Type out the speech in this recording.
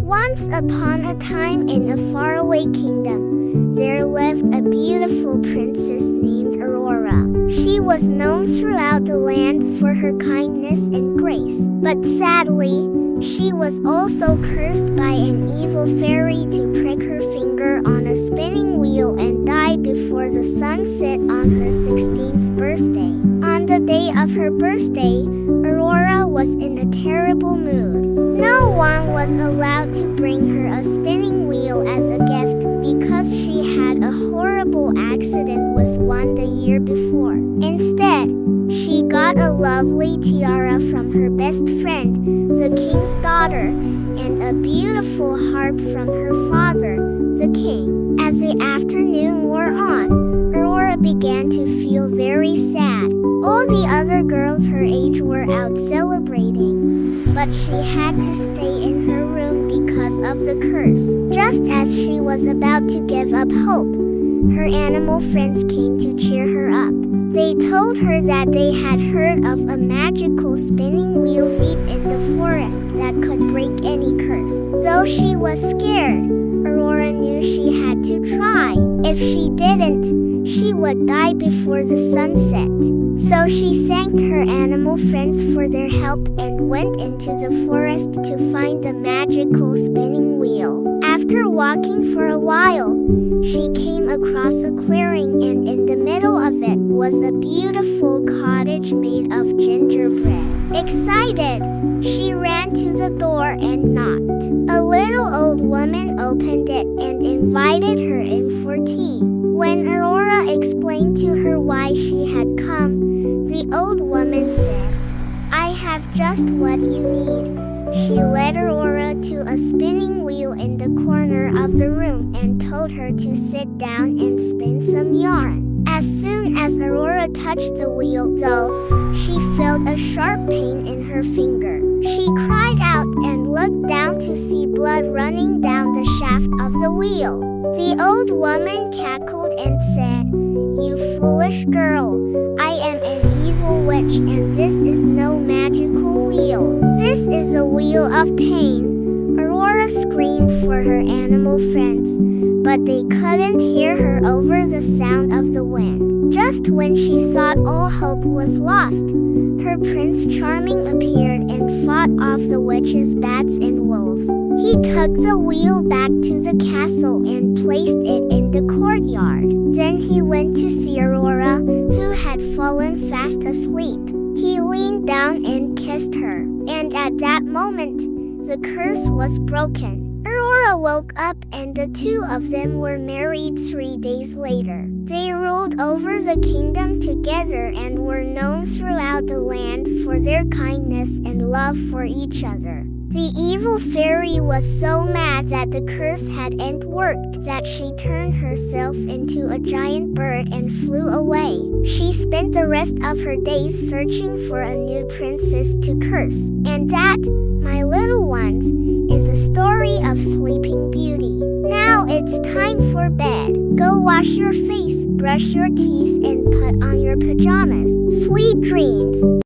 Once upon a time in a faraway kingdom, there lived a beautiful princess named Aurora. She was known throughout the land for her kindness and grace. But sadly, she was also cursed by an evil fairy to prick her finger on a spinning wheel and die before the sun set on her 16th birthday. On the day of her birthday, Aurora was in a terrible mood. No one was allowed to bring her a spinning wheel as a gift because she had a horrible accident with one the year before. Instead, she got a lovely tiara from her best friend, the king's daughter, and a beautiful harp from her father, the king. As the afternoon wore on, Aurora began to feel very sad. All the other girls her age were out celebrating, but she had to stay in her room because of the curse. Just as she was about to give up hope, her animal friends came to cheer her up. They told her that they had heard of a magical spinning wheel deep in the forest that could break any curse. Though she was scared, Aurora knew she had to try. If she didn't, she would die before the sun set. So she thanked her animal friends for their help and went into the forest to find the magical spinning wheel. After walking for a while, she came across a clearing, and in the middle of it was a beautiful cottage made of gingerbread. Excited, she ran to the door and knocked. A little old woman opened it and invited her in for tea. When Aurora explained to her why she had come, the old woman said, "I have just what you need." She led Aurora to a spinning wheel in the corner of the room and told her to sit down and spin some yarn. As soon as Aurora touched the wheel, though, she felt a sharp pain in her finger. She cried out and looked down to see blood running down the shaft of the wheel. The old woman cackled and said, "You foolish girl, I am an evil witch and this is no magical wheel. This is a wheel of pain." Aurora screamed for her animal friends, but they couldn't hear her over the sound of the wind. Just when she thought all hope was lost, her Prince Charming appeared and fought off the witches, bats, and wolves. He took the wheel back to the castle and placed it in the courtyard. Then he went to see Aurora, who had fallen fast asleep. He leaned down and kissed her, and at that moment, the curse was broken. Aurora woke up and the two of them were married 3 days later. They ruled over the kingdom together and were known throughout the land for their kindness and love for each other. The evil fairy was so mad that the curse hadn't worked that she turned herself into a giant bird and flew away. She spent the rest of her days searching for a new princess to curse. And that, my little ones, is a story of Sleeping Beauty. Now it's time for bed. Go wash your face, brush your teeth, and put on your pajamas. Sweet dreams.